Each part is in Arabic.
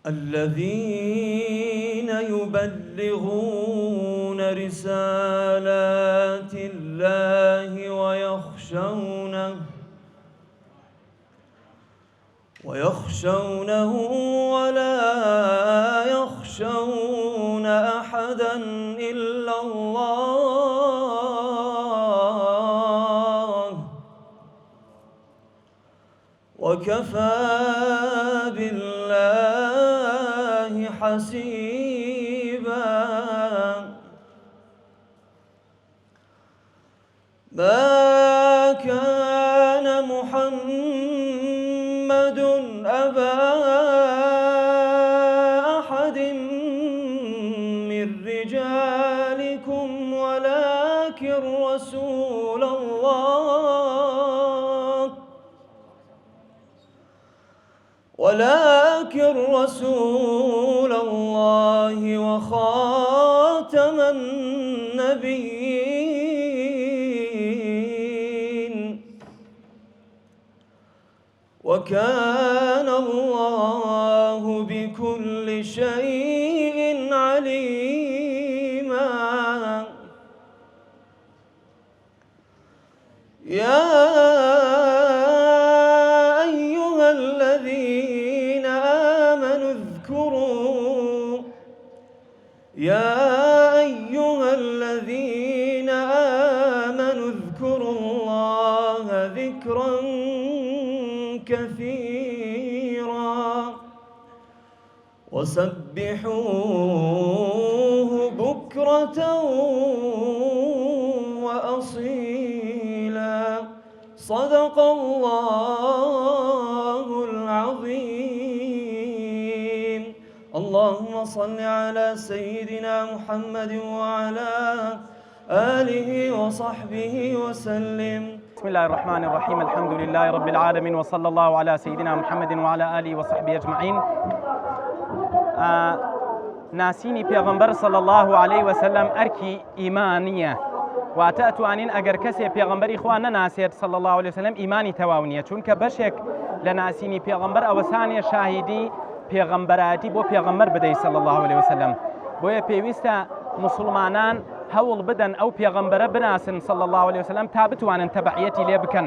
الذين يبلغون رسالات الله ويخشونه ولا يخشون أحدا إلا الله وكفى بالله حسيبا. ما كان محمد أبا أحد من رجالكم ولكن رسول الله وخاتم النبيين وكان الله بكل شيء عليما. يا أيها الذين آمنوا اذكروا الله ذكرا كثيرا وسبحوه بكرة وأصيلا. صدق الله العظيم. اللهم صل على سيدنا محمد وعلى آله وصحبه وسلم. بسم الله الرحمن الرحيم. الحمد لله رب العالمين وصلى الله على سيدنا محمد وعلى آله وصحبه أجمعين. ناسيني پیغمبر صلى الله عليه وسلم أركي إيمانية واتأتوانين أجر كسي پیغمبر إخواننا ناسير صلى الله عليه وسلم إيماني تواونية چونك بشك لناسيني پیغمبر أوسانية شاهدي پیغمبراتی بۆ پیغمبر بدەی صلی الله عليه وسلم. بۆیە پێویستە مسلمانان هەوڵ بدەن ئەو پیغمبرە بناسن صلی الله عليه وسلم تا بتوانن تەبعیەتی لێ بکەن.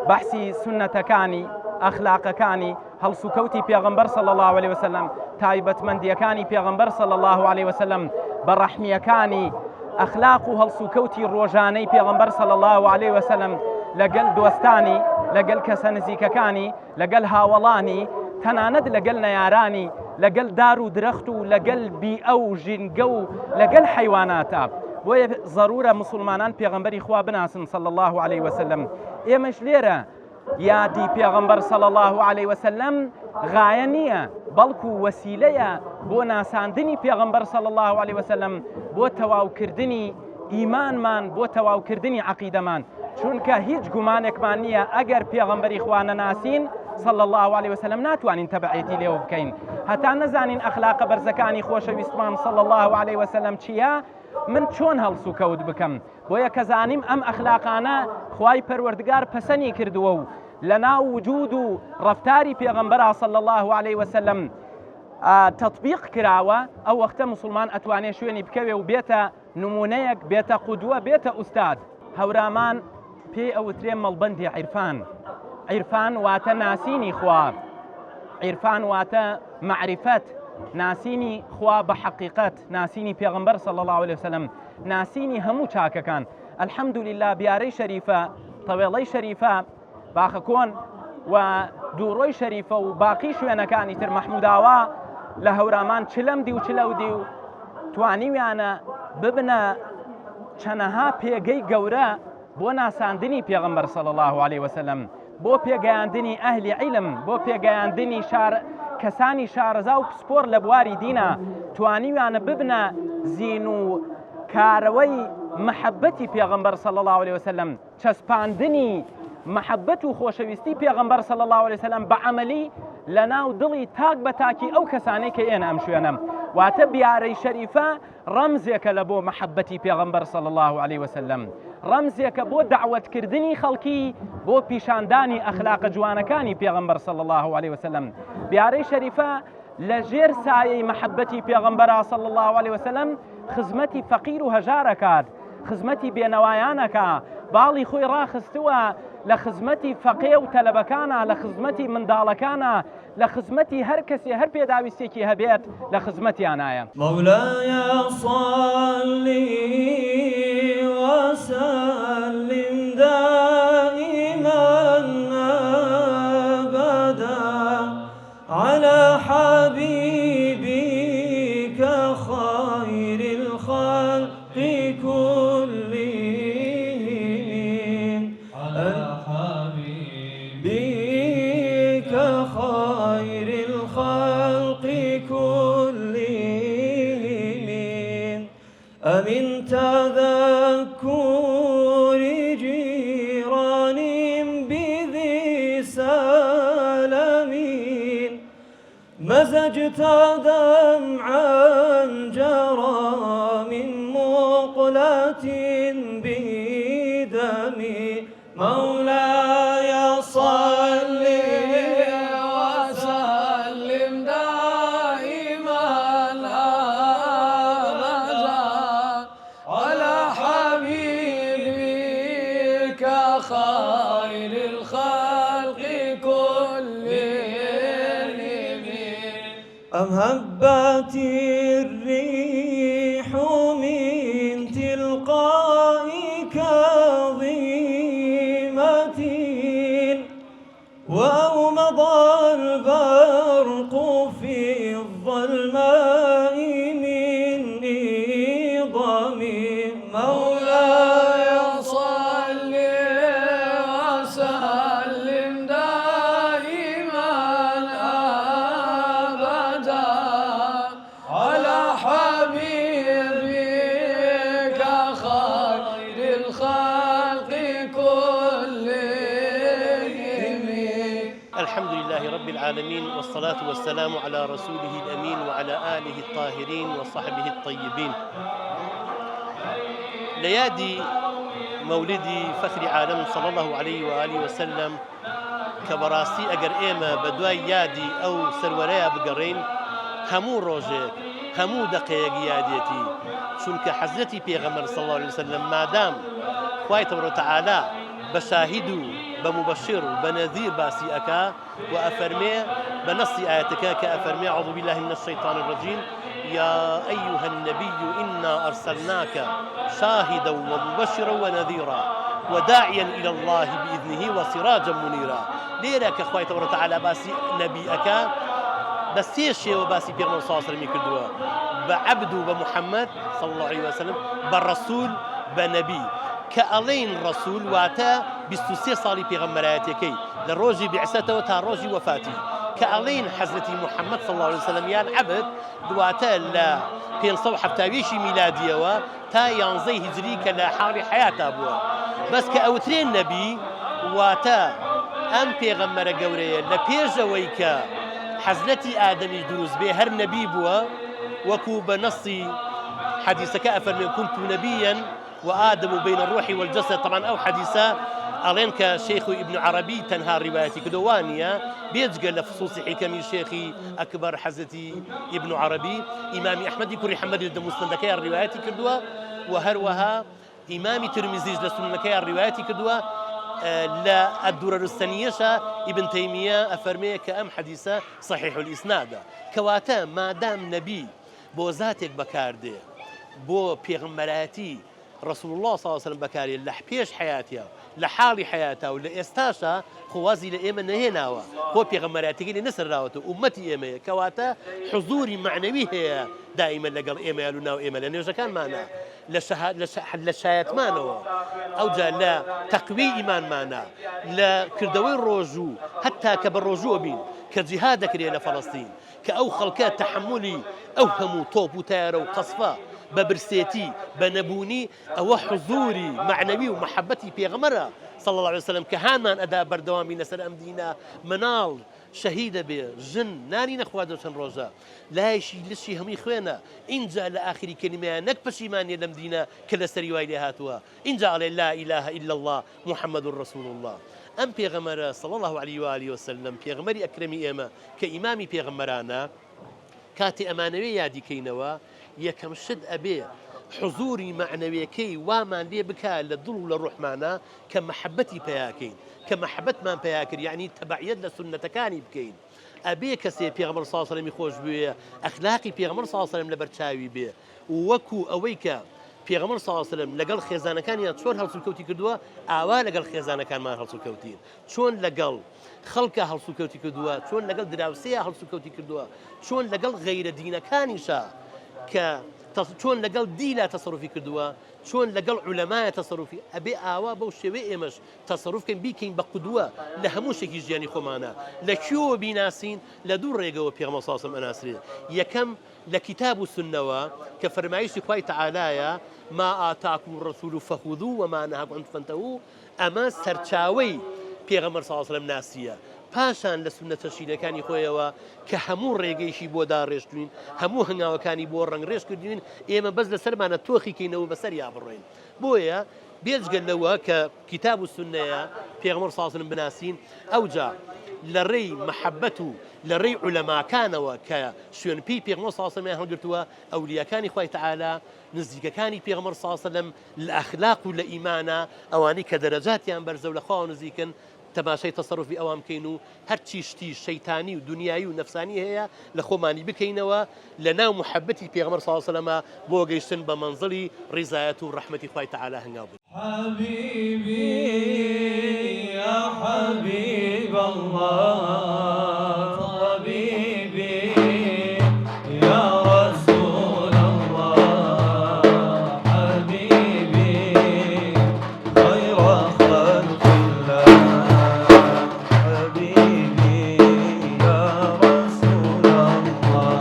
بەحسی سنەتەکانی ئەخلاقەکانی هەڵسوکەوتی پیغمبر صلی الله عليه وسلم، تایبەتمەندیەکانی پیغمبر صلی الله عليه وسلم، بەڕەحمیەکانی ئەخلاق و هەڵسوکەوتی ڕۆژانەی پیغمبر صلی الله عليه وسلم لەگەڵ دۆستانی، لەگەڵ کەسە نزیکەکانی، لەگەڵ هاوڵانی، تەنانەت لەگەڵ نەیارانی، لەگەڵ دار و درەخت و لەگەڵ بیئە و ژینگە و لەگەڵ حیواناتە. بۆیە ضرورە مسلمانان پێغەمبەری خوا بناسن صلی الله عليه وسلم. ئێمەش لێرە یادی پێغەمبەر صلی الله عليه وسلم غایە نییە، بەڵکو وەسیلەیە بۆ ناساندنی پێغەمبەر صلی الله عليه وسلم، بۆ تەواوکردنی ئیمانمان، بۆ تەواوکردنی عەقیدەمان. چونکە هیچ گومانێکمان نییە ئەگەر پێغەمبەری خوا نەناسین صلى الله عليه وسلم ناتوانین تەبعیەتی لێوە بکەین، هەتا نەزانین ئەخلاقە بەرزەکانی خۆشەویستمان صلى الله عليه وسلم چییە، من چۆن هەڵسوکەوت بکەم. بۆیە کە زانیم ئەم ئەخلاقانە خوای پەروەردگار پەسەنی کردووە و لەناو وجود و ڕەفتاری پێغەمبەرا صلى الله عليه وسلم تطبیق کراوە، ئەو وەختە مسلمان ئەتوانێ شوێنی بکەوێ و بێتە نمونەیەک، بێتە قودوە، بێتە ئوستاد. هەورامان پێی ئەوترێ مەڵبەندی عیرفان. عیرفان واتە ناسینی خوا، عیرفان واتە معرفەت، ناسینی خوا بە حەقیقەت، ناسینی پێغەمبەر صلی الله عليه وسلم، ناسینی هەموو چاکەکان. الحەمدولله بیارەی شەریفە، تەوێڵەی شەریفە، باخە کۆن و دووڕۆی شەریفە و باقی شوێنەکانی تر مەحموداوا لە هەورامان چلەمدی و چلەودی و توانیویانە ببنە چەنەها پێگەی گەورە بۆ ناساندنی پێغەمبەر صلی الله عليه وسلم، بۆ پێگەیاندنی ئەهلی عیلم، بۆ پێگەیاندنی کەسانی شارەزا و پسپۆر لە بواری دینە، توانیویانە ببنە زین و کارەوەی محەبەتی پێغەمبەر صلی الله عليه وسلم، چەسپاندنی محەبەت و خۆشەویستی پێغەمبەر صلی الله عليه وسلم بە عەمەلی لەناو دڵی تاک بە تاکی ئەو کەسانەی کە ئێنە ئەم شوێنە. واتە بیارەی شەریفە ڕەمزێکە لە بۆ محەبەتی پێغەمبەر صلی الله عليه وسلم، ڕەمزێکە بۆ دعوەتکردنی خەڵکی بۆ پیشاندانی ئەخلاقە جوانەکانی پێغەمبەر صلی الله عليه وسلم. بیارەی شەریفە لجير سایەی محەبەتی پێغەمبەر صلی الله عليه وسلم خزمەتی فەقیر و هەژارەکات، خزمەتی بێنەوایانەکە، باڵی خۆی ڕاخستووە لە خزمەتی فەقێ و تەلەبەکانە، لە خزمەتی منداڵەکانە، لە خزمەتی هەر کەسێ هەر پێداویستێکی هەبێت لە خزمەتیانایە. مولاي صل وسلم دائما أبدا على حبيبك خير الخلق كلهم، على حبيبك خير الخلق كلهم، أمن تذكر جيران بذي سالمين، مزجت دمعا جرى من مقلة بدم، مولاي صل وسلم دائما أبدا على حبيبك خير الخلق كلهم، أم هبت الريح من تلقاء كظيمة، وأومض البرق في الظلماء من نظام، مولاي صل وسلم دائما أبدا على حبيبك خير الخلق كلهم. الحمد لله رب العالمين، والصلاة والسلام على رسوله الأمين وعلى آله الطاهرين وصحبه الطيبين. ليادي مولدي فخر عالم صلى الله عليه وآله وسلم كبراستي أجر إيما بدواي يادي أو سروريا بقرين همو روجك همو دقيق ياديتي، چونك حزتي بيغمر صلى الله عليه وسلم ما دام خواه تبارك وتعالى بشاهدو بمبشر بنذير باسي أكا وأفرمي بنص آياتك كأفرمي أعوذ بالله من الشيطان الرجيم يا أيها النبي إنا أرسلناك شاهدا ومبشرا ونذيرا وداعيا إلى الله بإذنه وسراجا منيرا. ليرك أخوي تبارك وتعالى باسي نبي أكا بس يشي وباسي بيغمر صلى الله عليه وسلم كدوا بعبد وبمحمد صلى الله عليه وسلم بالرسول بنبي كألين رسول واتا بستوسي صالي بيغمراتيكي للروجي بعثته وتا روجي وفاتي كألين حزرتي محمد صلى الله عليه وسلم يان عبد دواتا لا بين صوحة تاويشي ميلادية تا ينزي هجري كلا حالي حياته بوا بس كأوترين نبي واتا أم بيغمر قوريا لبيجويك حزرتي آدمي دروز بي هر نبي بوا وكو بنصي حديثك أفرمي كنت نبيا وآدم بين الروح والجسد. طبعا أو حديثة ألين كشيخ ابن عربي تنهى روايتي كدوانية بيجقل لفصوص حكمي شيخي أكبر حزتي ابن عربي إمامي أحمد يكون حمد المستندكي الرواياتي كدوا وهروها إمامي ترمزي لسنكي الرواياتي كدوا لا الدرر السنيشة ابن تيمية أفرمي كأم حديثة صحيح الإسناد كواتا ما دام نبي بو ذاتك بكاردي بو بيغمراتي رسول الله صلى الله عليه وسلم بكاري لحبيش حياتها لحالي حياتها ولا استاشا خوازي لإيما نهيناوا هو بيغمراتي نسر راوته أمتي إيما كواتا حضوري معنوي هي دائما لقل إيما يالونا وإيما لأنه إذا كان معنا لشايات مانا أو جاء لا تقوي إيمان مانا لا كردوي الرجوع حتى كبالرجوع بين كجهادك لنا فلسطين كأو خلقات تحملي أوهموا طوب وتارة وقصفة ببرسيتي بنبوني أو حضوري معنوي ومحبتي بيغمرة صلى الله عليه وسلم كهامان أداء بردوامي نسر أمدينا منال شهيدة بجن ناري نخواد شن روزا لا يشي لشي همي خوينا إن جاء لآخر كلمة نكبش إيماني لمدينة كلا سريوائي هاتوا إن جاء لا إله إلا الله محمد رسول الله أم بيغمرة صلى الله عليه وآله وسلم بيغمري أكرمي إيما كإمامي بيغمرانا کاتی ئەمانەوێ یادیکەینەوە یەکەم شت ئەبێ حضوری معنەویەکەی وامان لێ بکە لە دڵ و لە ڕوحمانە کە مەحەبەتی پێیاکەین کە مەحەبەتمان پێیاکرد یعنی تەبعیەت لە سونەتەکانی بکەین ئەبێ کەسێ پێغەمبەر صلی الله علیه و سلم خۆش بوێ ئەخلاقی پێغەمبەر صلی الله علیه و سلم لە بەرچاوی بێ وەکو ئەوەی کە پێغەمبەر صلی الله علیه و سلم لەگەڵ خێزانەکانیان چۆن هەڵسوکەوتی کردووە ئاوا لەگەڵ خێزانەکانمان هەڵسوکەوتین چۆن لەگەڵ خەڵکە هەڵسوکەوتی کردووە چۆن لەگەڵ دراوسەیە هەڵسوکەوتی کردووە چۆن لەگەڵ غەیرە دینەکانیشە کە چۆن لەگەڵ دیلا تەسەڕوفی کردووە چۆن لەگەڵ عولەمایە تەسەڕوفی ئەبێ ئاوا بەو شێوێ ئێمەش تەسەڕوفکەین بیکەین بە قودووە لە هەموو شتێکی ژیانی خۆمانە لە کوێوە بیناسین لە دوو ڕێگەوە پێغەمبەر صلی الله علیه و سلم ئەناسرێت یەکەم لە کتاب و سنەوە کە فەرمایشی خوای تەعالایە ما ئاتاکم الرەسوول فەخوذوه وما نهاکم عنه فانتهوا ئەمە سەرچاوەی پێغەمبەر صلی الله علیه و سلم ناسیە پاشان لە سونەتە شینەکانی خۆیەوە کە هەموو ڕێگەیشی بۆ داڕێژتوین هەموو هەنگاوەکانی بۆ ڕنگڕێژ کردوین ئێمە بەس لەسەرمانە تۆخیکەینەوە بەسەر یا بڕۆین بۆیە بێجگەل لەوە کە کتاب و سونەیە پێغەمبەر صلی الله علیه و سلم بناسین ئەوجا لە ڕێی مەحەبەت و لە ڕێی عولەماکانەوە کە شوێنپی پێغەمبەر صلی الله علیه و سلم هەڵگرتووە ئەولیاکانی خوای تەعالا نزیکەکانی پێغەمبەر صلی الله علیه و سلم لە ئەخلاق و لە ئیمانە ئەوانەی کە دەرەجاتیان بەرزە و لە خوا نزیکن تەماشای تەسەڕوفی ئەوام بکەین و هەرچی شتی شەیتانی و دنیایی و نەفسانی هەیە لە خۆمانی بکەینەوە لە ناو محەبەتی پێغەمبەر صلی الله علیه و سلم بۆ گەیشتن بە مەنزڵی ڕیزایەت و ڕەحمەتی خوای تەعالا هەنگاو بن حبيبي يا حبيب الله طبيبي يا رسول الله حبيبي خير خلق الله حبيبي يا رسول الله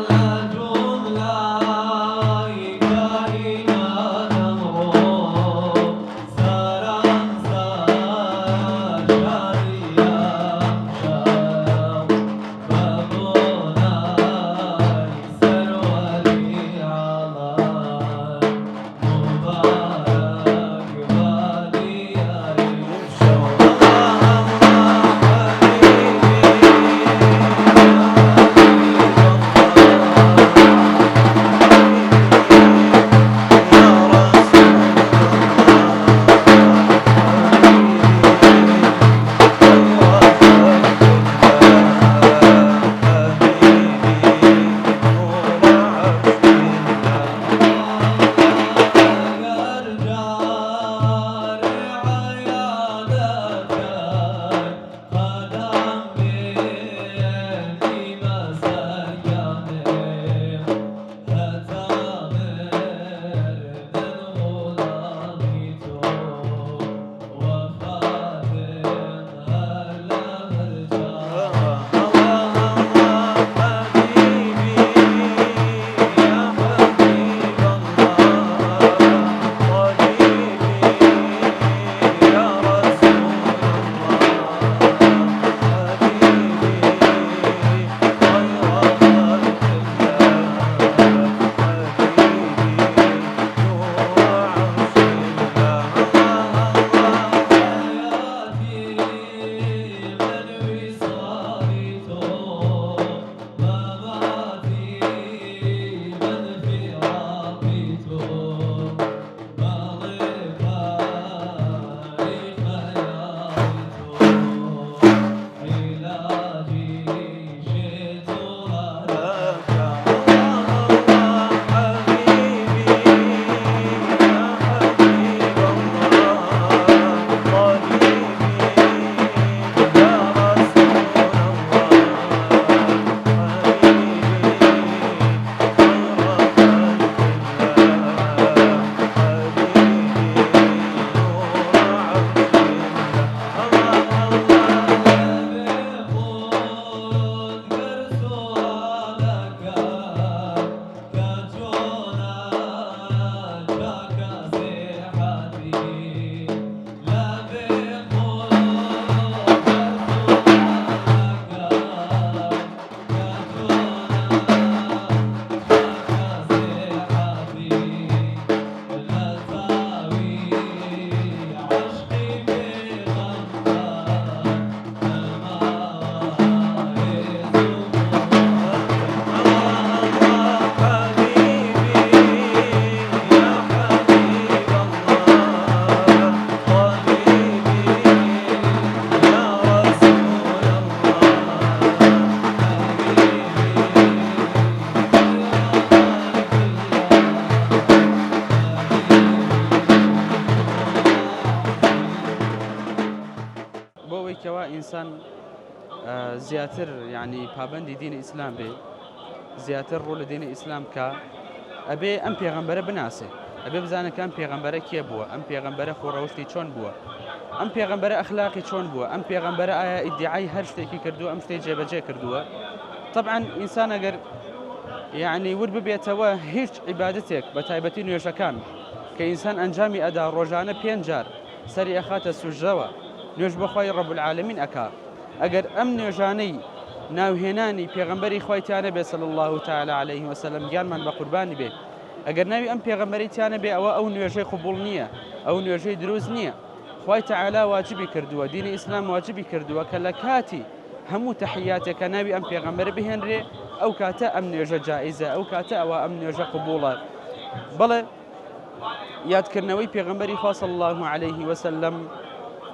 لا جملة كائنات أمره سارا سارا کاتێکەوە ئینسان زیاتر یعنی پابەندی دینی ئیسلام بێ زیاتر ڕوو لە دینی ئیسلام کە ئەبێ ئەم پێغەمبەرە بناسێ ئەبێ بزانێت کە ئەم پێغەمبەرە کێ بووە ئەم پێغەمبەرە خۆڕەوشتی چۆن بووە ئەم پێغەمبەرە ئەخلاقی چۆن بووە ئەم پێغەمبەرە ئایا ئیدعای هەر شتێکی کردووە ئەم شتێک جێبەجێ کردووە طبعا ئینسان ئەگەر یعنی ور ببێتەوە هیچ عیبادەتێک بە تایبەتی نوێژەکان کە ئینسان ئەنجامی ئەدا ڕۆژانە 5 جار سەری ئەخاتە سوژدەوە نوێژ بەخوای ڕەب العالەمین ئەکا ئەگەر ئەم نوێژانەی ناوهێنانی پێغەمبەری خوای تیانە بێ صلی الله تعالی علیه وسلم گیانمان بە قوربانی بێ ئەگەر ناوی ئەم پێغەمبەری تیانە بێ ئەوە ئەو نوێژەی قبوڵ نییە ئەو نوێژەی دروست نییە خوای تعالی واجبی کردووە دینی ئیسلام واجبی کردووە کە لە کاتی هەموو تەحیاتێکە ناوی ئەم پێغەمبەر بهێنرێ ئەو کاتە ئەم نوێژە جائیزە ئەو کاتە ئەوە ئەم نوێژە قبوڵە بەڵێ یادکردنەوەی پێغەمبەری خوا صلی الله علیه وسلم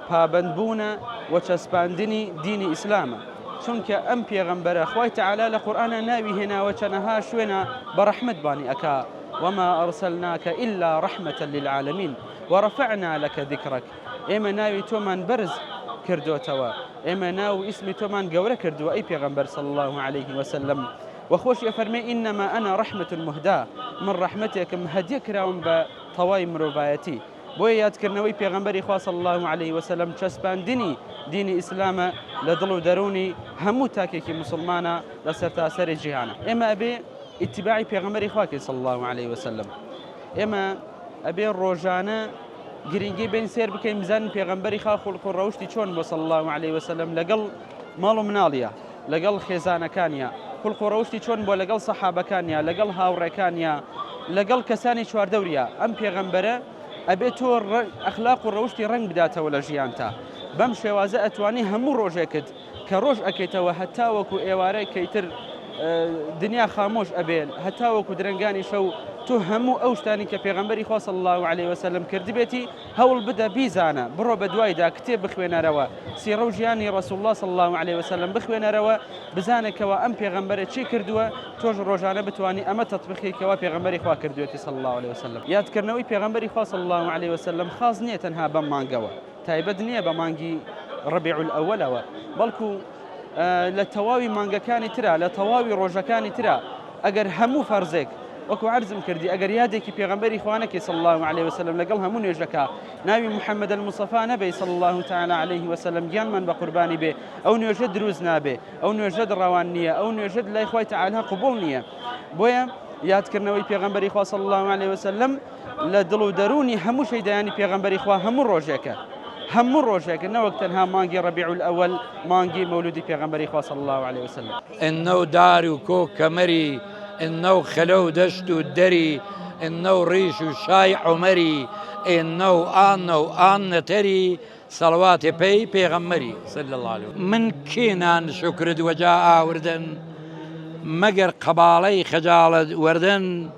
پابەندبوونە و چەسپاندنی دینی ئیسلامە چونکە ئەم پێغەمبەرە خوای تعالی لە قورئانە ناوی هێناوە چەنەها شوێنە بە ڕەحمەت بانی ئەکا وما أرسلناك إلا رحمة للعالمين ورفعنا لك ذكرك ئێمە ناوی تۆمان بەرز کردوتەوە ئێمە ناو ئیسمی تۆمان گەورە کردووە ئەی پێغەمبەر صلی الله عليه وسلم وخۆشی فەرمێ إنما أنا رحمة مهدا من ڕەحمەتێکم هەدیە کراوم بە تەوای مرۆڤایەتی بۆیە یادکردنەوەی پێغەمبەری خوا صلی الله عليه وسلم چەسپاندنی دینی ئیسلامە لە دڵ و دەرونی هەموو تاکێکی مسلمانە لە سەرتاسەری جیهانە ئێمە ئەبێ ئیتیباعی پێغەمبەری خواکەین صلی الله عليه وسلم ئێمە ئەبێ ڕۆژانە گرنگی بین سێر بکەین بزانین پێغەمبەری خوا خوڵق و ڕەوشتی چۆن بۆ صلی الله عليه وسلم لەگەڵ ماڵ و مناڵیە لەگەڵ خێزانەکانیە خوڵق و ڕەوشتی چۆن بۆ لەگەڵ سەحابەکانیە لەگەڵ هاوڕێکانیە لەگەڵ کەسانی چواردەوریە ئەم پێغەمبەرە ئەبێت تۆ ئەخلاق و ڕەوشتی ڕنگ بداتەوە لە ژیانتا بەم شێوازە ئەتوانی هەموو ڕۆژێکت کە ڕۆژ ئەکەیتەوە هەتا وەکو ئێوارەی کەیتر دنیا خامۆش ئەبێن هەتا وەکو درنگانی شەو تۆ هەموو ئەو شتانی کە پێغەمبەری خوا صلی الله عليه وسلم کردبێتی هەوڵ بدە بیزانە بڕۆ بە دوایدا کتێب بخوێنەرەوە سیرە و ژیانی ڕەسوول الله صلی الله عليه وسلم بخوێنەرەوە بزانێکەوە ئەم پێغەمبەرە چی کردووە تۆش ڕۆژانە بتوانی ئەمە تەطبیقیکەوە پێغەمبەری خوا کردوێتی صلی الله عليه وسلم یادکردنەوەی پێغەمبەری خوا صلی الله عليه وسلم خاص نییە تەنها بەم مانگەوە تایبەت نییە بە مانگی ڕەبیع الأولەوە بەڵکو لە تەواوی مانگەکانی ترا لە تەواوی ڕۆژەکانی ترا ئەگەر هەموو فەرزێک وەکو عرضم کردی ئەگەر یادێکی پێغەمبەری خوانەکەی صلی الله عليه وسلم لەگەڵ هەموو نوێژەکە ناوی محەممەد المصطفى نەبێ صلی الله تعالی عليه وسلم گیانمان بە قوربانی بێ ئەو نوێژە دروست نابێ ئەو نوێژە ڕەوان نییە ئەو نوێژە لای خوای تعالی قبوڵ نییە بۆیە یادکردنەوەی پێغەمبەری خوا صلی الله عليه وسلم لە دڵ و دەرونی هەموو شەیدایانی پێغەمبەری خوا هەموو ڕۆژێکە هەموو ڕۆژێکە نەوەک تەنها مانگی ڕەبیع الأول مانگی مەولودی پێغەمبەری خوا صلی الله عليه وسلم إنه دار وكوك كمري إنه خلو دشت الدري إنه ريش شاي عمري إنه آن تري صلوات بيغمري صلى الله عليه وسلم من كينان شكرد وجاء وردن مقر قبالي خجالة وردن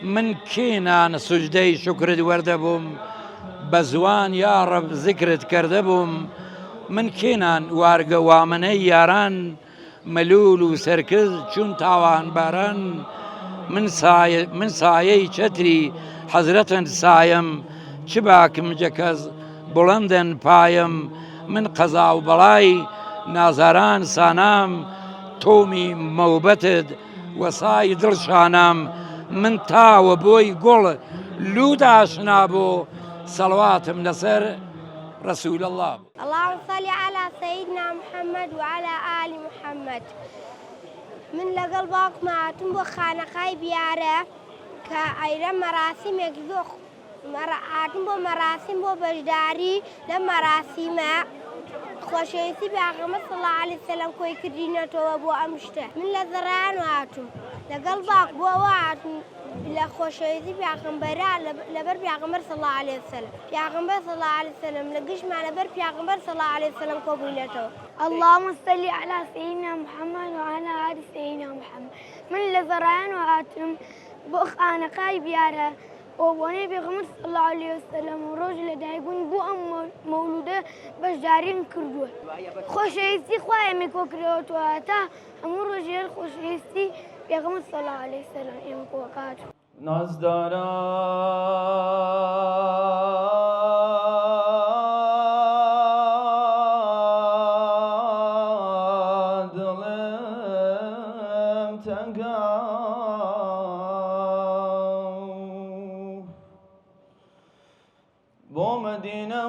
من كينان سجدي شكرد وردبهم بزوان يا رب ذكرت كردبهم من كينان وارق وامني ياران ملول وسركز چون تاوان باران من سایه چتری حضرتن سایم چباکم جکز بلندن پایم من قضا و بلای نازاران سانام تومی موبتد وسای دلشانم من تا و بوی گل لوداش نابو صلواتم نصر رسول الله اللهم صل على سيدنا محمد وعلى آل محمد من لقل باق معتم بخانقاي بياره كأيرا مراسم يكذوخ عاتم بو مراسم بو بجداري لمراسم خوشيسي بأغمى صلى الله عليه وسلم كوي كدينة وابو أمشته من لذران وعاتم لقل باق بو وعاتم بلا خوشيسي بأغمبرا لبر بأغمر صلى الله عليه وسلم بأغمبر صلى الله عليه وسلم لقش مع لبر بأغمبر صلى الله عليه وسلم كوبينته اللهم صل على سيدنا محمد وعلى آل سيدنا محمد من لذران وعاتم بأخانا قاي بياره وبوني بيغمر صلى الله عليه وسلم ورجل دايقون بو مولوده بجدارين كردوه خوشيسي خواه امكو كريوتو هاتا همون رجل خوشيسي بيغمر صلى الله عليه وسلم امكو وقاتو نازدارا تنقى بو مدينة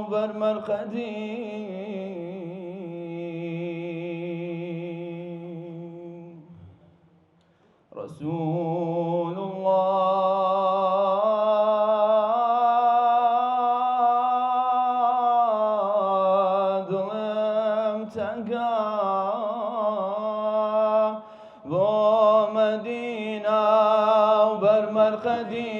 وبرمرقدي رسول الله ظلم تنقى بو مدينة وبرمرقدي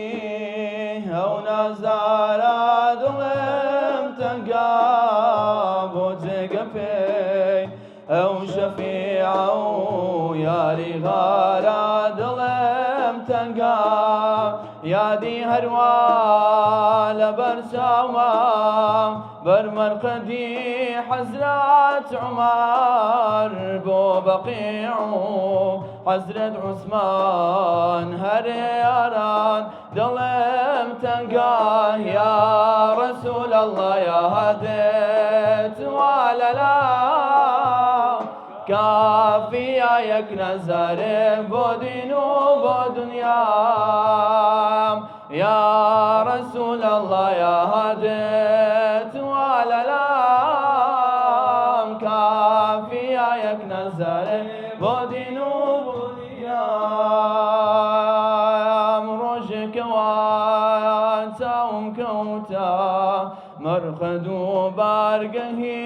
أو نزارة ظلم تنقى بو تقفي أو شفيع وياري غارة ظلم تنقى يا دي هروال برساوة برمرقدي حزرات عمر بو بقيع حزرة عثمان هرياران ظلم تنقى يا رسول الله يا هديت ولا لا كافي يك نزار بودين وبدنيا يا رسول الله يا هديت ولا لا كافي يك نزار بودين وبدنيا مروجك وانتا ومكوتا مرقد وبارقهيتو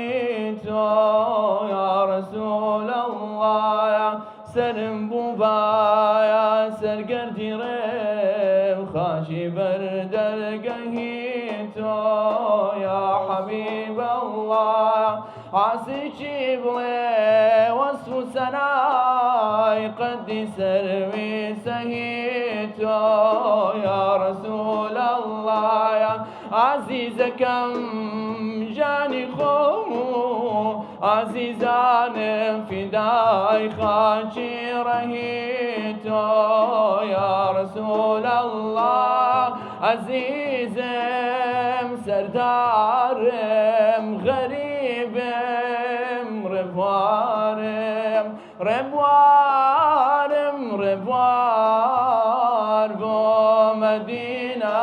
يا رسول الله يا سرم بوبايا سرقردي ريم خاشي بردرقهيتو يا حبيب الله عاسي بلي وصف سناي قدي سرمي سهيتو يا رسول الله يا عزيز كم جاني خومو عزيزان فداي خاشي رهيتو يا رسول الله عزيزم سردارم غريبم ربوارم ربوار بو مدينة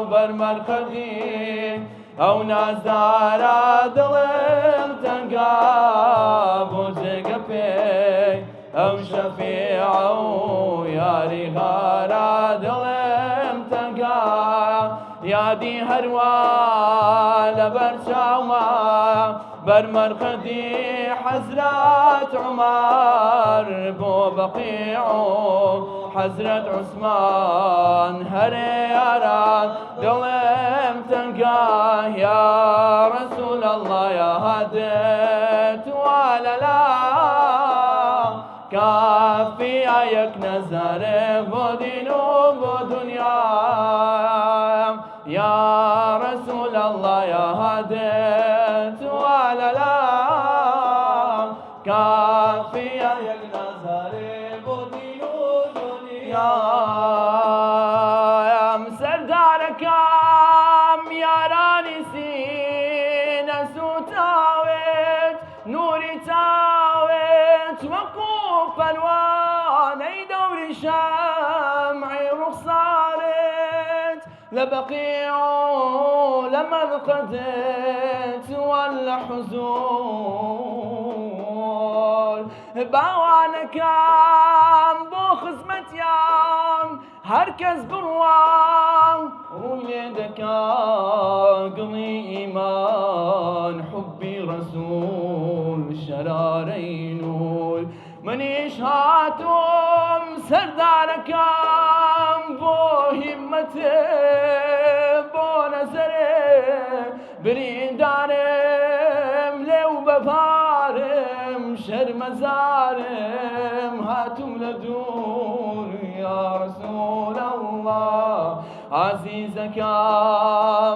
وبرمرقدي أو نازارة ظلم تنقى بو تقفي أو شفيع وياري غارة ظلم تنقى يا دي هروال برشاوة برمرقدي حزرات عمر بو بقيع حزرة عثمان هرياران ظلم تنقى يا رسول الله يا هديت ولا لا كافي يك نزار بدين وبدنيا يا رسول الله يا هديت ولا لا كافي يك نزار بدين ودنيا يا مسردارك يا راني سينا سوتاويت نوري تاويت وقوف الواني دوري شمعي رخصارت لبقيع لما رقدت ولا حزون باوانك بو خزمت يام هركز بروان ويدك قضي إيمان حبي رسول شرارين منيش هاتم سردارك بو همتي بو نزري بريندارم لو بفارم شرم زارم هاتم لدور يا رسول الله عزيزك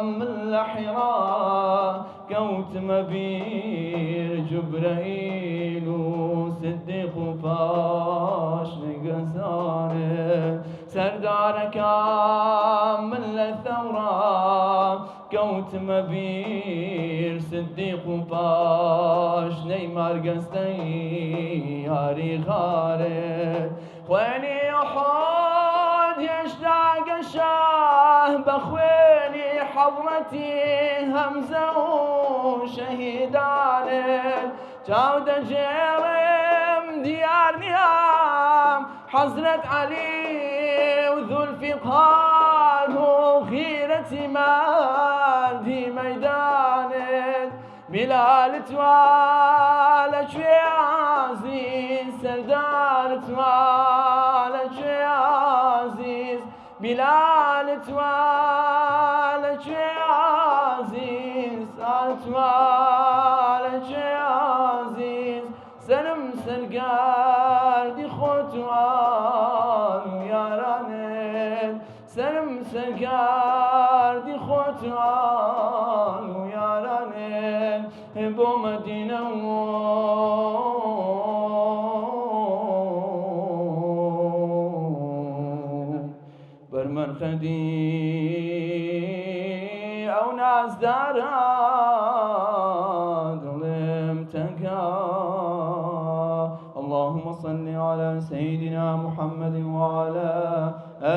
من الحراء كوت مبير جبرائيل وصديق وفاش نقصاره سردارك من الثورة كوتمە بیر صدیق و پاش نەیمار گەستەی هاری غارێت خوێنی ئوحود هێشتا گەشاه بە خوێنی حەڵەتی هەمزە و شەهیدانێت چاو دەجێڕم دیار نیام حەزرەت عەلی و ذوالفقار و غیرەتی مادی مەیدانێت بلال توا لەکوێ عەزیز سەردار توا لەکوێ عەزیز بلال توا لەکوێ عەزیز توا لەکوێ عەزیز سەرم سەرگاردی خۆتوان و یارانێت سەرم سەرگاردی خۆتوان و یارانێت بۆ مەدینە و بەرمەرخەدی ئەو نازدارە دڵێم تەنگا اللهم صل على سيدنا محمد وعلى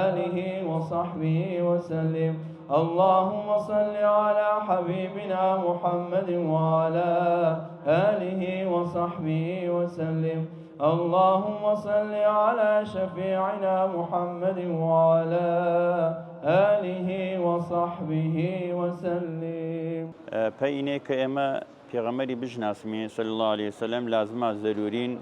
آله وصحبه وسلم اللهم صل على حبيبنا محمد وعلى آله وصحبه وسلم اللهم صل على شفيعنا محمد وعلى آله وصحبه وسلم پەینێک کە ئێمە پێغەمبەری بشناسمین صلی الله عليه وسلم لازمە ضرورین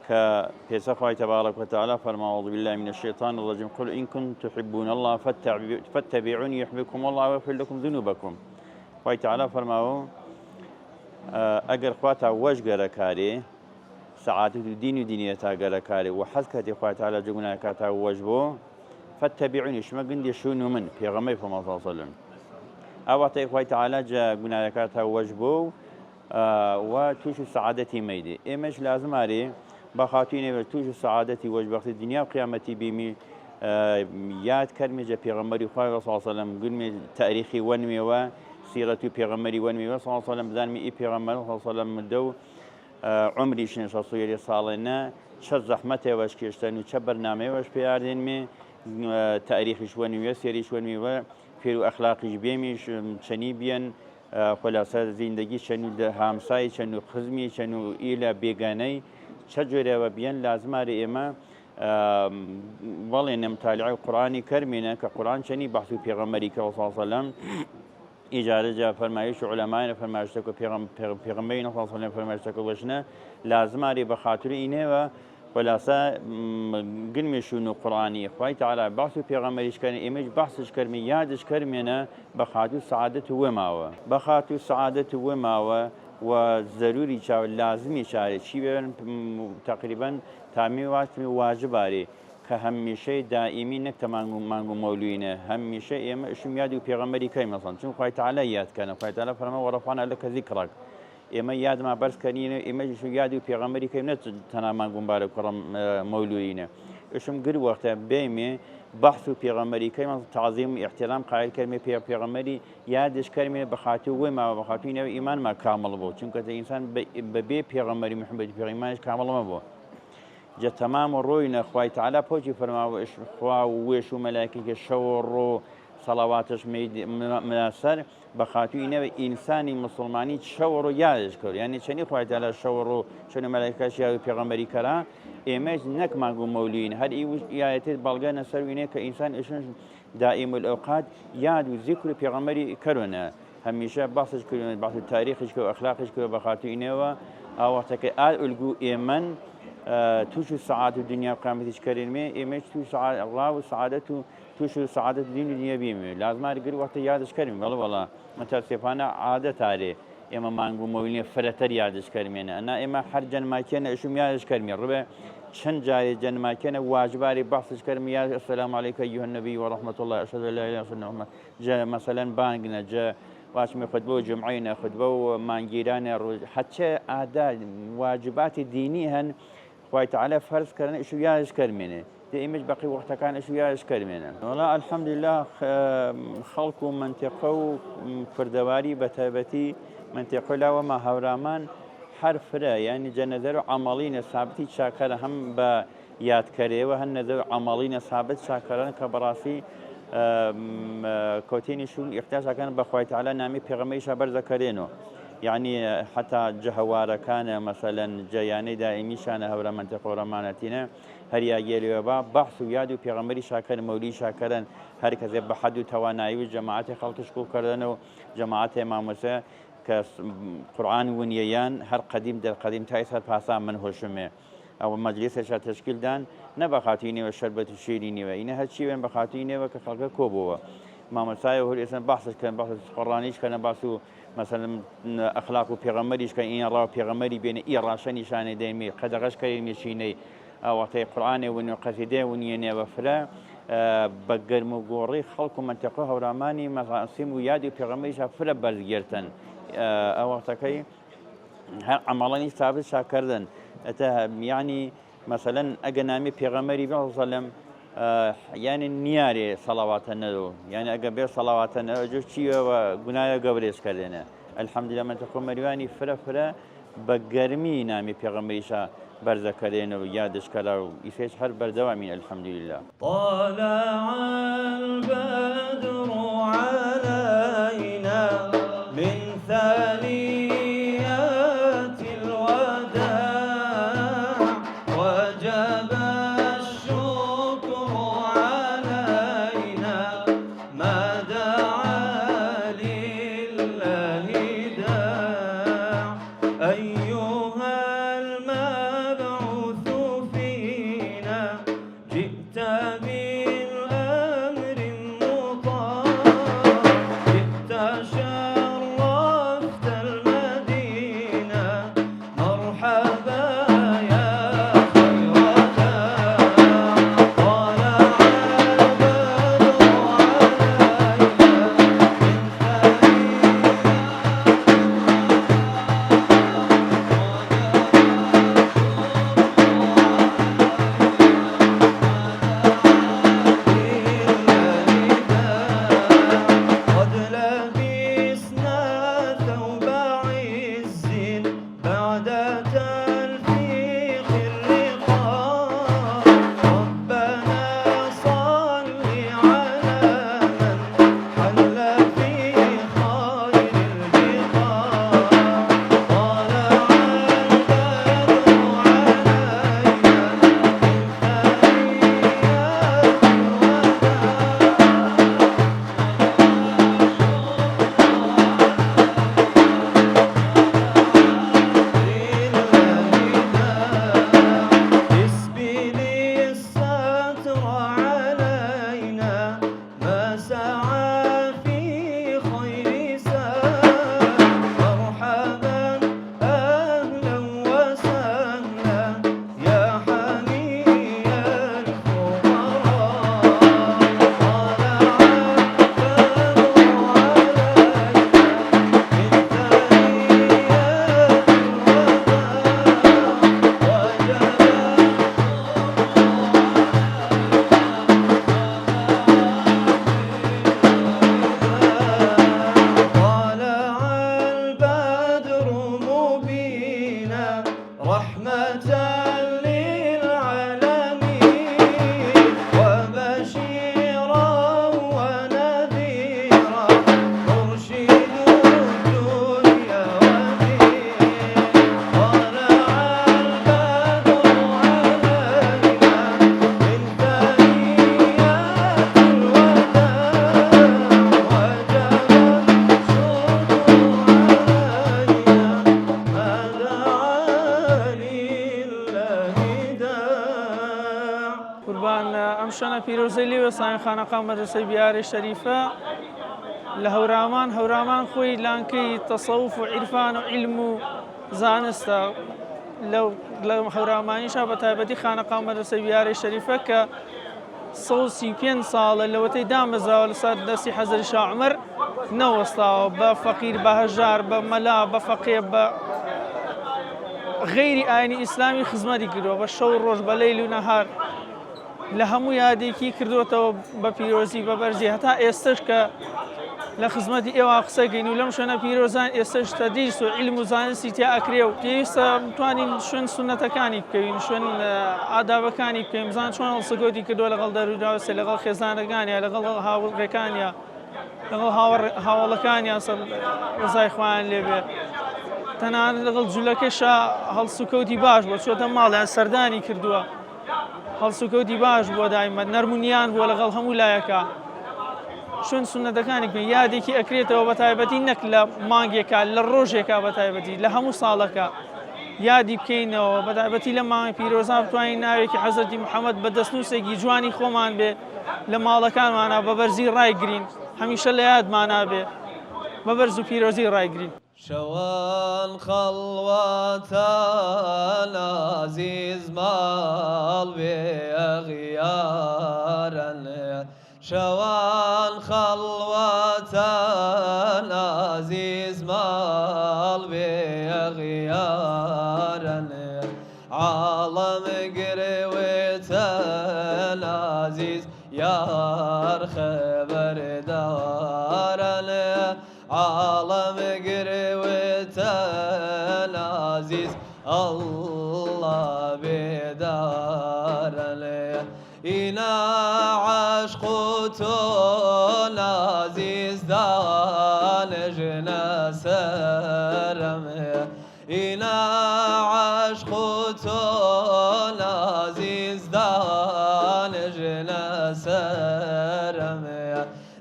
کە پێچە خوای تبارك وتعالى فەرما أعوذ بالله من الشيطان الرجيم قل إن كنتم تحبون الله فاتبعوني يحببكم الله ويغفر لكم ذنوبكم خوای تعالى فەرماوە ئەگەر خواتە وەش گەرەکارێ سعادت و دین و دینیەتا گەرەکارێ و حەز کاتی خوای تعالى جگوناکاتە وەش بۆ فاتبعوني شمە گندێ شون و من پێغەمبەری فەرما صلی الله عليه وسلم ئەواتەی خوای تعالى جا گوناکاتە وەش بۆ و توش سعادەتی مەیدێ ئێمەش لازمارێ بەخاتوینێ توش سعادەتی وەشبەختی دنیا و قیامەتی بیمی یاد کەرمێجە پێغەمبەری خوای صلی الله عليه وسلم گونمێ تاریخی وەنوێوە سیرەت و پێغەمبەری وەنوێوە صلی الله عليه وسلم بزانمی ئی پێغەمبەر صلی الله عليه وسلم مردە و عمریشن شەسوویەری ساڵێنە چە زەحمەتێوەش کێشتن و چە بەرنامەیەوەش پێیاردێنمێ تاریخیش وەنوێ سێریش وەنوێوە فێر و ئەخلاقیش بێمیش چەنی بیەن خلاصە زیندگی چەند و هامسایی چەند و خزمی چەند و ئیلە بێگانەی چە جۆرەوە بیەن لازمارە ئێمە بەڵێ نەمتالیعی قورئانی کەرمێنە کە قورئان چەنی بەحث و پێغەمبەری کە صلی الله عليه وسلم ئیجارە جا فەرمایش عولەمایە فەرمایشتەکە پێغەمبەری صلی الله عليه وسلم فەرمایشتەکە وەشنە لازمارێ بە خاتری ئینێوە خلاصە گلمێشون و قورئانی خوای تعالی بەحث و پێغەمبەریش کردن ئێمەش بەحثش کەرمێ یادش کەرمێنە بە خاتر سعادەت وێ ماوە بە خاتر سعادەت وێ ماوە و ضروری چاو لازمی چارێ چی بێن تقریبا تامی واتمی واجبارێ کە هەمیشەی دائیمی نەک مانگ و مەولوینە هەمیشە ئێمە ئشم یادی و پێغەمبەری کەی مەسەڵەن چون خوای تعالی یادکەنە خوای تعالی فەرمە وەڕەفعنا لەکە ذیکڕەک ئێمە یادما بەرزکەنینە ئێمەش یادی و پێغەمبەری کەی نە تەنها مانگ و مبارەک کوڕم مەولوینە ئشم گر وەختە بێمێ بەحث و پێغەمبەری کەی تعظیم و احترام قایل کەرمێ پێغەمبەری یادش کەرمێ بە خاتر وێ ماوە بە خاتوینەوە ئیمانما کامڵ بوو چونکە ئینسان بەبێ پێغەمبەری محەممەدی پێغەمبەریش کامڵمە بوو جا تمام ڕۆی نەخوای تعالی پۆچی فەرماوە خوا و وێش و مەلایکەی شەو و ڕۆ سەڵاواتش مناسەر بە خاتوینەوە ئینسانی مسلمانی شەو ڕۆ یادش کرد یعنی چەنی خوای تعالی شەو ڕۆ چەند مەلایکەش یاد پێغەمبەری کەرا ئێمەش نەک مانگ و مەولوین هەر ئیایەتێت بەڵگەنە سەر وینەیە کە ئینسان ئشن دائیم الأوقات یاد و ذیکر و پێغەمبەری کەرونە هەمیشە بەحثش کردن بەحث تاریخش کرد و ئەخلاقش کرد بە خاتوینەوە ئاوەختەکە ئال ئولگو ئێمەن توش سعادة الدنيا وقامتش كريمة إيمش توش سعادة الله وسعادته توش سعادة الدين والدنيا بيمه لازم أرجع وقت يادش كريم والله متأسفانة عادة عليه إما ما نقول مولين فرتر يادش كريمة أنا إما هر جن ما كان إشوم يادش كريمة ربع شن جاي جن ما كان واجباري بحثش كريمة يا السلام عليك أيها النبي ورحمة الله أشهد أن لا إله إلا الله جاء مثلا بانجنا جاء واشمي خطبه جمعينا خطبه مانجيرانا حتى أعداد واجبات دينيهن خوای تعالی فرض کردن ایشو یادش کردمینه ئێمەش بەقی وەختەکانش یاش کەرمێنە وڵا الحەمدلله خەڵک و منتیقە و کوردەواری بە تایبەتی منتیقلاوەمە هەورامان هەر فرە یعنی جەنەدەر و عەمەڵینە سابتی چاکەرە هەم بە یادکەرەوە هەن نەدەر و عەمەڵینە سابت چاکەران کە بەڕاستی کۆتێنیشون احتیاجەکان بەخوای تەعالا نامی پێغەمبەریشە بەرزەکەرێنەوە یعنی حتا جەهەوارەکانە مەسەلەن جەیانەی دائیمیشانە هەورە منتیقە و ڕەمانەتینە هەریا گێرەوە بەحث و یاد و پێغەمبەری شاکەر مەولی شاکەرن هەر کەسێ بە حەد و تەوانایی و جەماعەتی خەڵکیش کوڵکردنەوە جەماعەتی مامۆسە کە قورئان ونیەیان هەر قەدیم دەرقەدیم تا ئێستا پاسا من هۆشمێ ئەو مەجلیسێکە تشکیلدان نە بە خاتینەوە شەربەت و شیری نێوە ئینە هەرچی وێن بە خاتینەوە کە خەڵکە کۆبووە مامۆسایە هەر ئێستا بەحثش کردن بەحث قڕانیش کەنە باس و مثلا ئەخلاق و پێغەمبەریش کە ئین ڕاو پێغەمبەری بێنە ئی ڕاشە نیشانەی دەیمێ قەدەغەش کەریمێشینەی ئەوەتەی قورئانێ ون و قەسیدەی ونیێنێوە فرە بە گەرم و گۆڕی خەڵک و منتیقە هەورامانی مەغاسیم و یادی پێغەمبەریشە فرە بەرزگرتن ئەوەتەکەی هەر عەمەڵانی ثابت شاکردن یعنی مثلا ئەگە نامی پێغەمبەری بەڵسەلەم یعنی نیارێ سەڵاواتە نەدۆ یعنی ئەگە بێ سەڵاواتە نەجو چیوە گونایە گەورێش کردێنە الحەمدلله منتیقە مەریوانی فرە بە گەرمی نامی پێغەمبەریشە بەرزەکەرێنە و یادشکەرا و ئیسێش هەر بەردەوامین الحەمدلله طلع البدر علينا من ثنيات الوداع وجب الشكر علينا ما دعا لله داع أيها المبعوث فينا جئت بالأمر المطاع جئت شرفت المدينة مرحبا يا خير داع طلع البدر قد لبسنا ثوب عز بعد تلفيق الرقاب ربنا صل على من حل في خير البقاع طلع البدر اسبل الستر علينا ما سعى في خير ساعة مرحبا أهلا وسهلا يا حمي الفقراء طلع البدر مبينا رحمة للعالمين وبشيرا ونذيرا مرشد الدنيا والدين طلع البدر علينا من ثنيات الوداع وجب الشكر علينا ما دعا لله داع قوربان ئەم شەنە پیرۆزەی لێوێ ساین خانەقا مەدرسەی بیارێ شەریفە لە هەورامان خۆی لانکەی تەسەوف و عیرفان و عیلم و زانستە لە هەورامانیشە بە تایبەتی خانەقا مەدرسەی بیارێ شەریفە کە 135 ساڵە لەوەتەی دامەزراوە لەسەر دەستی حەزەری شا عومەر نەوەستاوە بە فەقیر بە هەژار بە مەلا بە فەقێ بە غەیری ئاینی ئیسلامی خزمەتی کردووە بە شەو ڕۆژ بە لەیل و نەهار لە هەموو یادێکی کردوێتەوە بە پیرۆزی بە بەرزی هەتا ئێستش کە لە خزمەتی ئێوە قسەگەین و لەم شوێنە پیرۆزان ئێستش تەدریس و عیلم و زانستی تیا ئەکرێ و پێویستە بتوانین شوێن سونەتەکانی بکەوین شوێن ئادابەکانی بکەین بزان چۆن هەڵسەگۆتی کردووە لەگەڵ دەروداوسێ لەگەڵ خێزانەکانیان لەگەڵ هاوڕێکانیان لەگەڵ هاوڵەکانیان ڕزای خوایان لێبێ تەنانەت لەگەڵ جوولەکەشە هەڵسوکەوتی باش بۆ چۆتە ماڵیان سەردانی کردووە هەڵسوکەوتی باش بۆ دایمەت نەرمونیان بووە لەگەڵ هەموو لایەکە شوێن سونەتەکانی بکەین یادێکی ئەکرێتەوە بە تایبەتی نەک لە مانگێکە لە ڕۆژێکە بە تایبەتی لە هەموو ساڵەکە یادی بکەینەوە بە تایبەتی لە مانگی پیرۆزان بتوانین ناوێکی حەزرەتی محەممەد بە دەستنووسێکی جوانی خۆمان بێ لە ماڵەکانمانە بە بەرزی ڕایگرین هەمیشە لە یادمانە بێ بە بەرز و پیرۆزی ڕایگرین شەوان خەڵوەتان عزیز ماڵ بێ ئەغیارن شەوان خەڵوەتان عزیز ماڵ بێ ئەغیارن عاڵەم گرێوێتەن عزیز یار خەبەردارن عالم گرێوێتەن عزیز الله بێدارن ئینا عەشق و تۆ عزیز دانژنە سەرم ئینا عەشق و تۆ عزیز دانژنە سەرم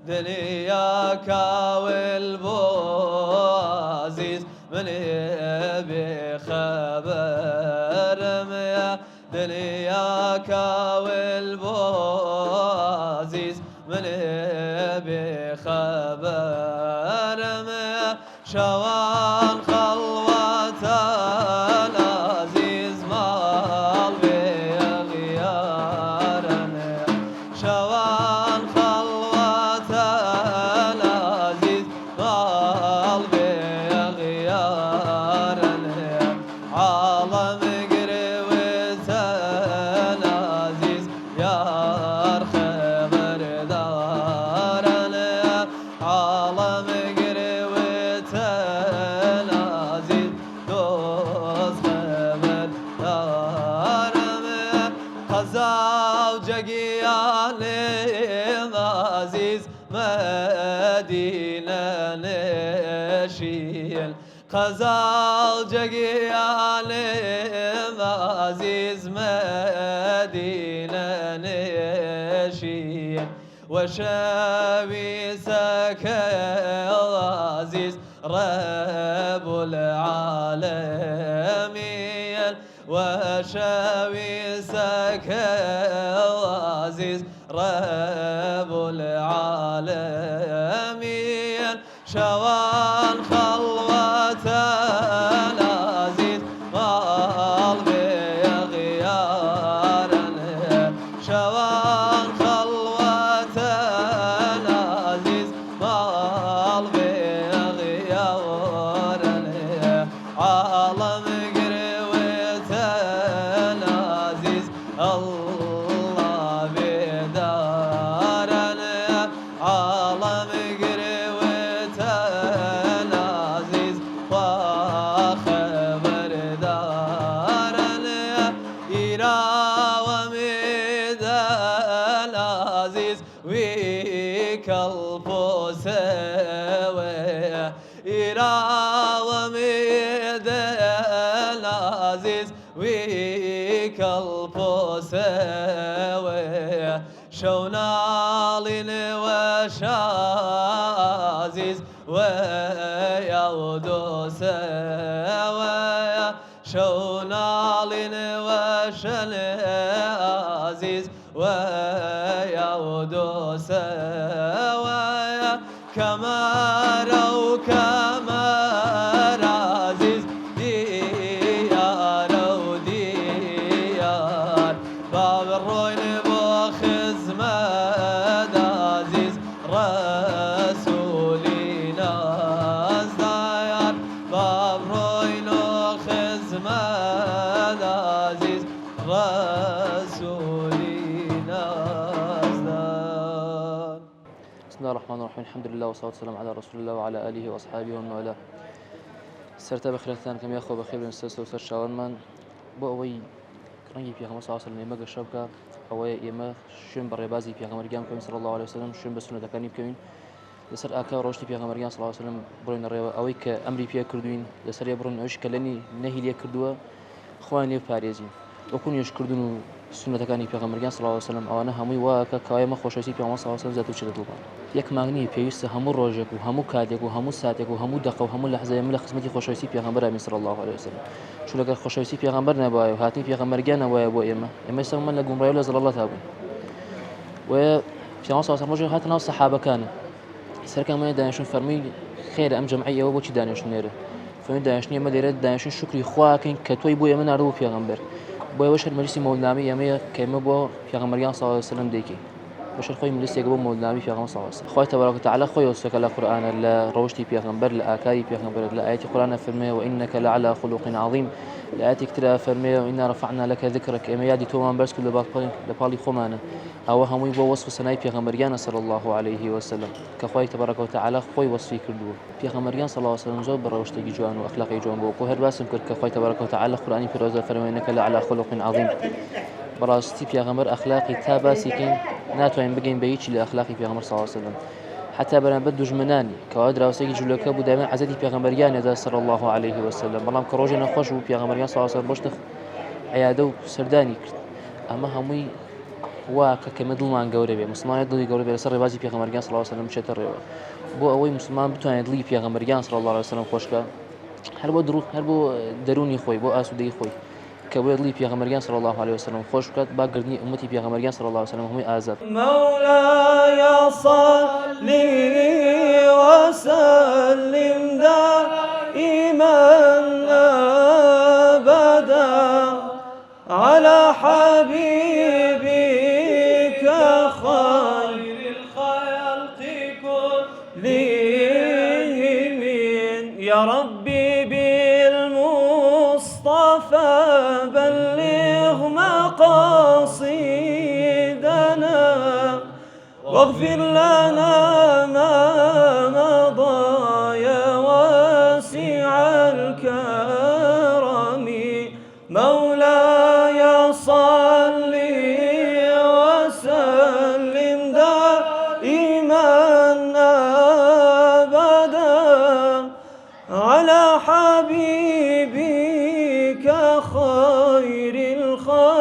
دنیا کاول بۆ عزیز منێ بێخەبەرم دنیا کاول بۆ عزیز منێ بێخەبەرم شەوان خەڵوەتان عزیز ماڵ بێ ئەغیارن شەوان خەڵوەتان عزیز ماڵ بێ ئەغیارن عاڵەم گرێوێتەن عزیز یار خەبەردارن عاڵەم گرێوێتەن عزیز دۆست خەبەردارن قەزا و جەگیانێم عزیز مەدینە نشین قەزا و جەگیانێم عزیز مەدینە نشین وشاويسك عزيز رب العالمين وشاويسك عزيز رب العالمين شوان خلوتان عزيز قلبي غيارا شوان خلوتان عزيز قلبي غيارا عالم قروتان عزيز الله بدارنا عالم قروتان عزيز وخبر دارنا إيرا وميدان عزيز وكلب سوى إيرا وميدان عزيز وكلب سوى شونالين وشازيز ويعود سوى شونالين وشن عزيز ويعود سوى كما رو كما عزيز ديار وديار باب الروين بخزمة عزيز رسولنا ازديار باب الروين خزمة عزيز رسولنا الرحمن الرحيم الحمد لله والصلاة والسلام على رسول الله وعلى آله وأصحابه ومن والاه. سرتا بخيرتان كم ياخو بخير من السلسلة وسر شاورمان بو أوي رنگی پیغمبر صلی الله علیه و سلم مگه شب که اوای اما شون بر بازی پیغمبر گام کمی صلی الله علیه و سلم شون به سنت کنی کمی لسر آکا روشتی پیغمبر گام صلی الله علیه و سلم برین ریا اوی که امری پیا کردوین لسر برین اوش کلنی نهیلی کردوا خوانی پاریزی و کنیش کردن سنت کنی پیغمبر گام صلی الله علیه و سلم آنها همی واقع کای ما خوشی پیغمبر صلی الله علیه و سلم زادو چه دلبان یک معنی پیوست همو روزک و همو کادک و همو ساعتک و همو دقیقه و همو لحظه مل خدمتی خوشی پیغمبر امین صلی الله علیه و سلم شو لقى خوشويسي پیغمبر نبايا وهاتني پیغمبر جا نبايا بو اما يسمى من لقوم رايو لازل الله تابون و في عصر رجل هاتنا الصحابه كان سر كمان دانشون فرمي خير ام جمعيه وبوشي دانشون نيره فمن دانشني ما ديرت دانشون شكري خواكن كتوي بو يمن ارو پیغمبر بو وش المجلس مولنامي يمي كيما بو پیغمبر صلى الله عليه وسلم ديكي باش الخوي مجلس يقبل مولنامي پیغمبر صلى الله عليه وسلم خوي تبارك وتعالى خوي وسك القران لا روشتي پیغمبر لا اكاي پیغمبر لا ايات القران فرمي وانك لعلى خلق عظيم لآتي كتير فرمي وإنا رفعنا لك ذكرك إما يادي تومان برس كل لبالي خمانة أو هموي بو وصف سناي پیغمبريان صلى الله عليه وسلم كخوي تبارك وتعالى خوي وصفي كردو پیغمبريان صلى الله عليه وسلم زود بروشتي جوان وأخلاقي جوان بو هر باسم كرد كخوي تبارك وتعالى قرآني في روزة فرمي إنك لعلى خلق عظيم براستي پیغمبر أخلاقي تاباسي كين ناتوين بقين بيتش لأخلاقي پیغمبر صلى الله عليه وسلم حتى برنامج دجمناني كواد راوسي جلوكا بو دائما عزتي پیغمبريان يدا صلى الله عليه وسلم بلام كروجنا خوش بو پیغمبريان صلى الله عليه وسلم بوشت عياده سرداني كرت اما همي وا كمدل مان غوربي مسلمان دلي غوربي سر بازي پیغمبريان صلى الله عليه وسلم شتر بو اوي مسلمان بتوان دلي پیغمبريان صلى الله عليه وسلم خوشكا هر بو دروني خوي بو اسودي خوي كبير لي پیغمبريان صلى الله عليه وسلم خوش كات باقرني امتي پیغمبريان صلى الله عليه وسلم هم آزاد مولاي صل وسلم دائما ابدا على حبيبك خير الخلق كلهم يا ربي بالمصطفى بلغ مقاصدنا واغفر لنا ما مضى يا واسع الكرم مولاي صل وسلم دائما ابدا على حبيبك خير الخلق